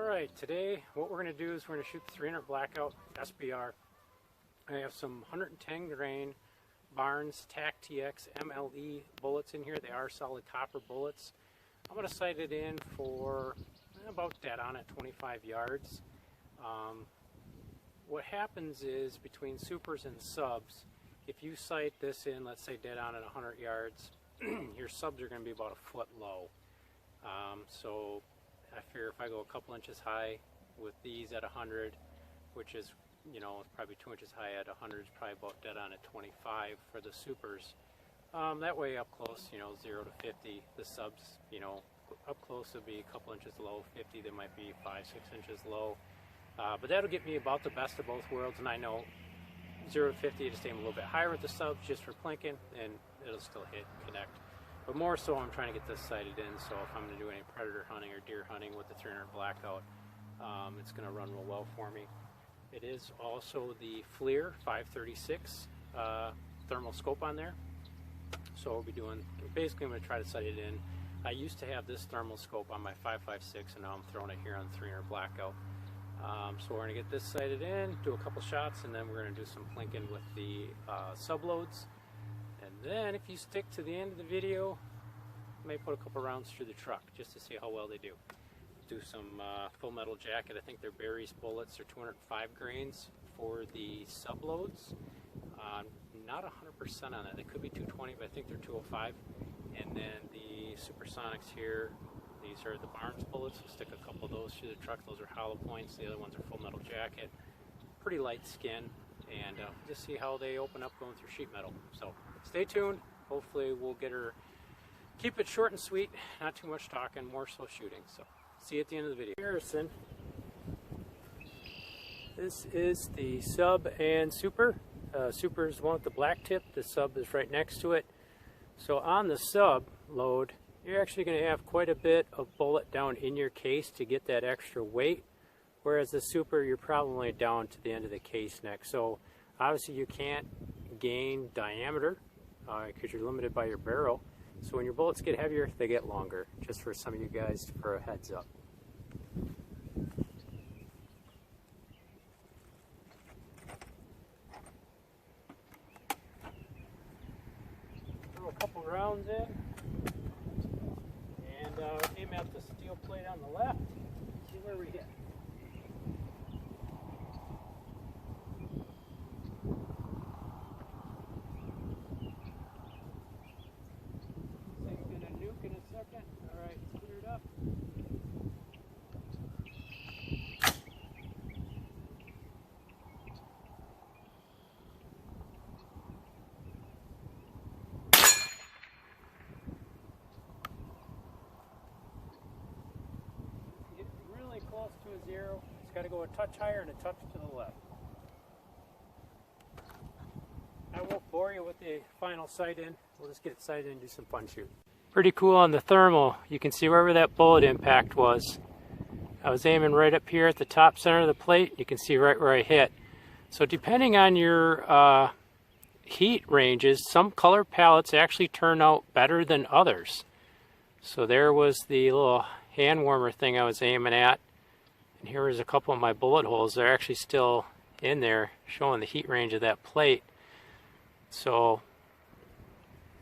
Alright, today what we're going to do is we're going to shoot the 300 Blackout SBR. I have some 110 grain Barnes TAC TX MLE bullets in here. They are solid copper bullets. I'm going to sight it in for about dead on at 25 yards. What happens is between supers and subs, if you sight this in, let's say dead on at 100 yards, your subs are going to be about a foot low. So I figure if I go a couple inches high with these at 100, which is, you know, probably 2 inches high at 100, is probably about dead on at 25 for the supers. That way up close, you know, 0 to 50, the subs, you know, up close would be a couple inches low, 50 they might be 5-6 inches low. But that'll get me about the best of both worlds, and I know 0 to 50 just aim a little bit higher with the subs just for plinking, and it'll still hit and connect. But more so I'm trying to get this sighted in, so if I'm going to do any predator hunting or deer hunting with the 300 Blackout, it's going to run real well for me. It is also the FLIR 536 thermal scope on there. So we'll be doing, basically I'm going to try to sight it in. I used to have this thermal scope on my 556, and now I'm throwing it here on the 300 Blackout. So we're going to get this sighted in, do a couple shots, and then we're going to do some plinking with the subloads. And then if you stick to the end of the video, I may put a couple rounds through the truck just to see how well they do. Do some full metal jacket. I think they're Berry's bullets are 205 grains for the subloads. Not 100% on that. They could be 220, but I think they're 205. And then the supersonics here, these are the Barnes bullets. We'll stick a couple of those through the truck. Those are hollow points. The other ones are full metal jacket. Pretty light skin, and just see how they open up going through sheet metal. So stay tuned. Hopefully we'll get her, keep it short and sweet, not too much talking, more so shooting. So see you at the end of the video. Comparison. This is the sub and super. Super is the one with the black tip. The sub is right next to it. So on the sub load, you're actually going to have quite a bit of bullet down in your case to get that extra weight, whereas the super, you're probably down to the end of the case neck. So obviously you can't gain diameter because you're limited by your barrel. So when your bullets get heavier, they get longer, just for some of you guys for a heads up. Throw a couple rounds in, and aim at the steel plate on the left, see where we hit. Alright, it's cleared up. Get really close to a 0. It's got to go a touch higher and a touch to the left. I won't bore you with the final sight in. We'll just get it sighted in and do some fun shooting. Pretty cool on the thermal. You can see wherever that bullet impact was. I was aiming right up here at the top center of the plate. You can see right where I hit. So depending on your heat ranges, some color palettes actually turn out better than others. So there was the little hand warmer thing I was aiming at. And here was a couple of my bullet holes. They're actually still in there showing the heat range of that plate. So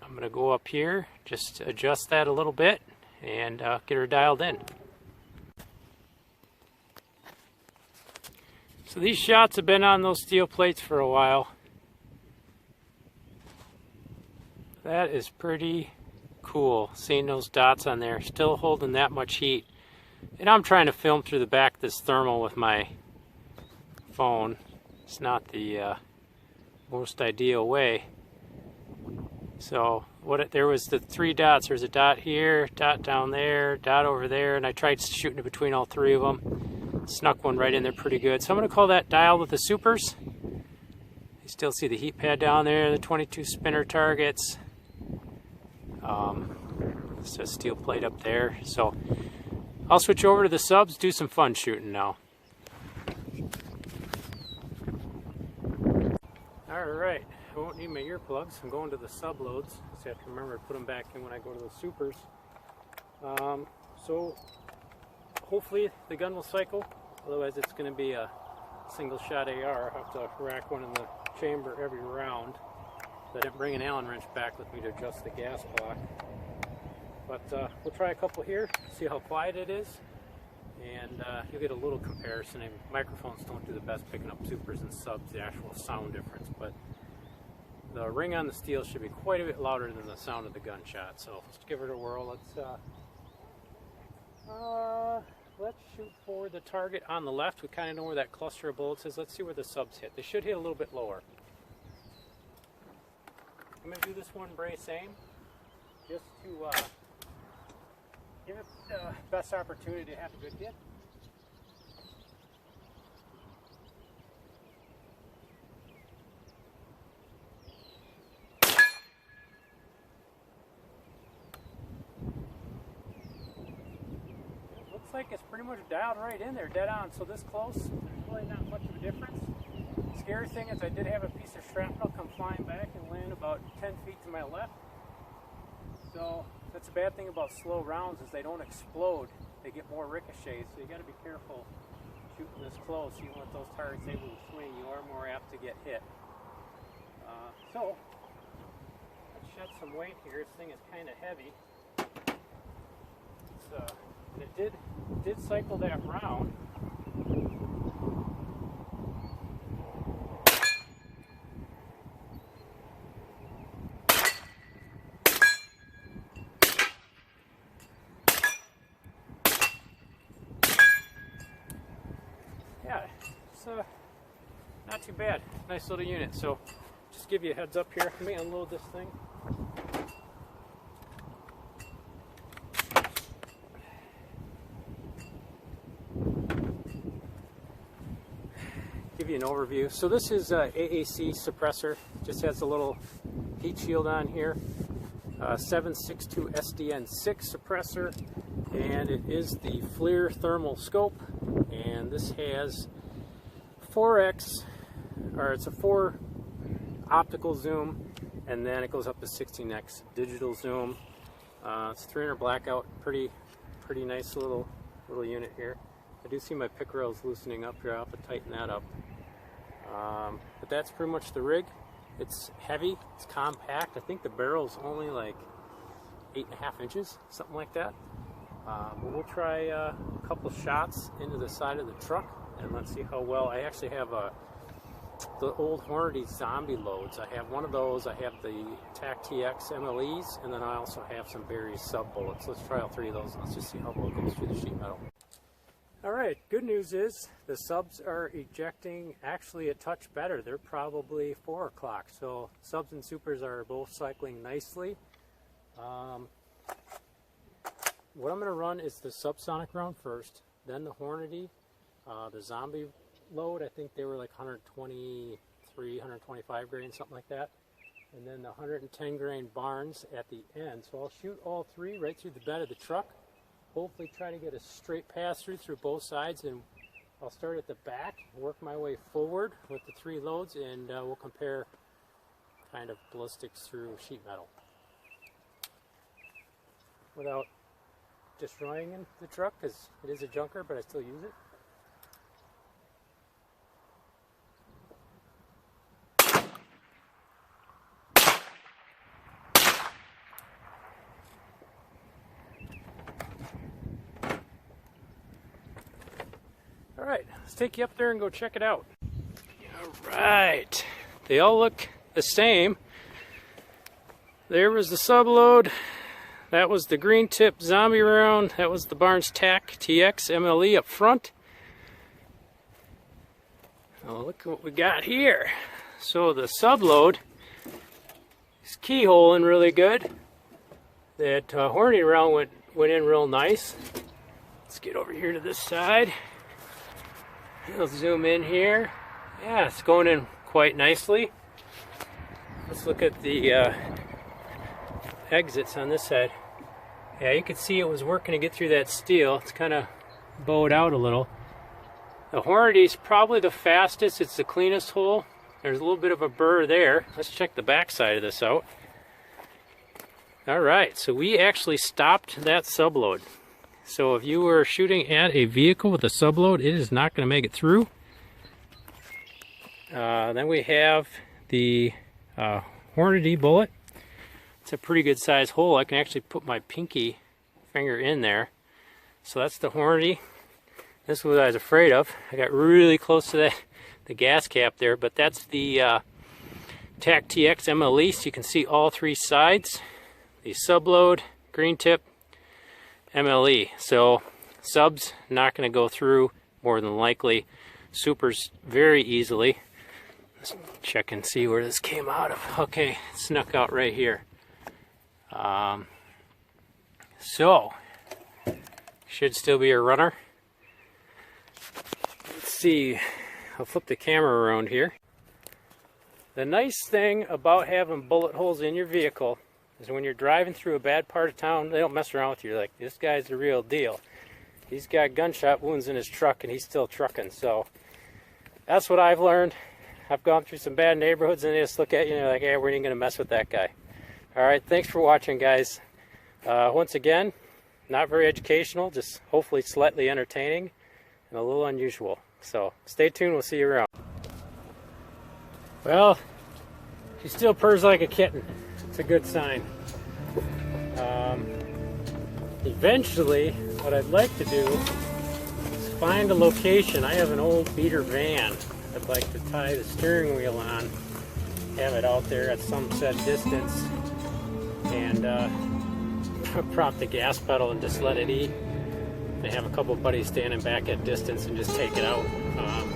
I'm going to go up here, just adjust that a little bit, and get her dialed in. So these shots have been on those steel plates for a while. That is pretty cool, seeing those dots on there, still holding that much heat. And I'm trying to film through the back of this thermal with my phone. It's not the most ideal way. So there was the 3 dots. There's a dot here, dot down there, dot over there, and I tried shooting it between all 3 of them. Snuck one right in there pretty good. So I'm going to call that dialed with the supers. You still see the heat pad down there, the 22 spinner targets. It's a steel plate up there. So I'll switch over to the subs, do some fun shooting now. Alright. I won't need my earplugs. I'm going to the subloads. So I have to remember to put them back in when I go to the supers. So hopefully the gun will cycle, otherwise it's going to be a single shot AR. I'll have to rack one in the chamber every round. I didn't bring an Allen wrench back with me to adjust the gas block. But we'll try a couple here, see how quiet it is, and you'll get a little comparison. And microphones don't do the best picking up supers and subs, the actual sound difference, but the ring on the steel should be quite a bit louder than the sound of the gunshot. So let's give it a whirl. Let's shoot for the target on the left. We kind of know where that cluster of bullets is. Let's see where the subs hit. They should hit a little bit lower. I'm going to do this one brace aim just to give it the best opportunity to have a good hit. Like it's pretty much dialed right in there, dead on. So this close, there's really not much of a difference. The scary thing is I did have a piece of shrapnel come flying back and land about 10 feet to my left. So that's a bad thing about slow rounds, is they don't explode. They get more ricochets, so you got to be careful shooting this close. Even with those targets able to swing, you are more apt to get hit. So let's shed some weight here. This thing is kind of heavy. And it did cycle that round. Yeah, it's not too bad. Nice little unit. So just give you a heads up here. Let me unload this thing. Give you an overview. So this is AAC suppressor. Just has a little heat shield on here. 762 SDN6 suppressor, and it is the FLIR thermal scope. And this has 4x, or it's a 4 optical zoom, and then it goes up to 16x digital zoom. It's 300 blackout. Pretty nice little unit here. I do see my pick rails loosening up here. I'll have to tighten that up. But that's pretty much the rig. It's heavy, it's compact. I think the barrel's only like 8.5 inches, something like that. But we'll try a couple shots into the side of the truck, and let's see how well. I actually have the old Hornady zombie loads. I have one of those. I have the TAC TX MLEs, and then I also have some Barry's sub bullets. Let's try all 3 of those, and let's just see how well it goes through the sheet metal. Alright, good news is the subs are ejecting actually a touch better. They're probably 4 o'clock, so subs and supers are both cycling nicely. What I'm going to run is the subsonic round first, then the Hornady, the zombie load. I think they were like 123, 125 grain, something like that, and then the 110 grain Barnes at the end. So I'll shoot all 3 right through the bed of the truck. Hopefully try to get a straight pass through both sides, and I'll start at the back, work my way forward with the 3 loads, and we'll compare kind of ballistics through sheet metal without destroying the truck, because it is a junker, but I still use it. Alright, let's take you up there and go check it out. Alright, they all look the same. There was the subload. That was the green tip zombie round. That was the Barnes TAC TX MLE up front. Now look what we got here. So the subload is keyholing really good. That Hornady round went in real nice. Let's get over here to this side. I'll zoom in here. Yeah, it's going in quite nicely. Let's look at the exits on this side. Yeah, you can see it was working to get through that steel. It's kind of bowed out a little. The Hornady's probably the fastest. It's the cleanest hole. There's a little bit of a burr there. Let's check the back side of this out. Alright, so we actually stopped that subload. So if you were shooting at a vehicle with a subload, it is not going to make it through. Then we have the Hornady bullet. It's a pretty good size hole. I can actually put my pinky finger in there. So that's the Hornady. This is what I was afraid of. I got really close to the gas cap there, but that's the TAC TX MLE. So you can see all three sides. The subload, green tip, MLE. So subs not going to go through more than likely. Supers very easily. Let's check and see where this came out of. Okay, it snuck out right here. So should still be a runner. Let's see. I'll flip the camera around here. The nice thing about having bullet holes in your vehicle is when you're driving through a bad part of town, they don't mess around with you. They're like, this guy's the real deal. He's got gunshot wounds in his truck and he's still trucking. So that's what I've learned. I've gone through some bad neighborhoods and they just look at you and they're like, hey, we ain't gonna mess with that guy. All right, thanks for watching, guys. Once again, not very educational, just hopefully slightly entertaining and a little unusual. So stay tuned, we'll see you around. Well, she still purrs like a kitten. It's a good sign. Eventually, what I'd like to do is find a location. I have an old beater van. I'd like to tie the steering wheel on, have it out there at some set distance, and prop the gas pedal and just let it eat. I have a couple buddies standing back at distance and just take it out.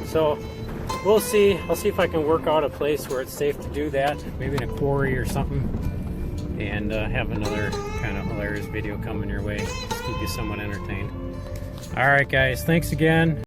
So we'll see. I'll see if I can work out a place where it's safe to do that, maybe in a quarry or something, and have another kind of hilarious video coming your way. Just keep you somewhat entertained. All right, guys, thanks again.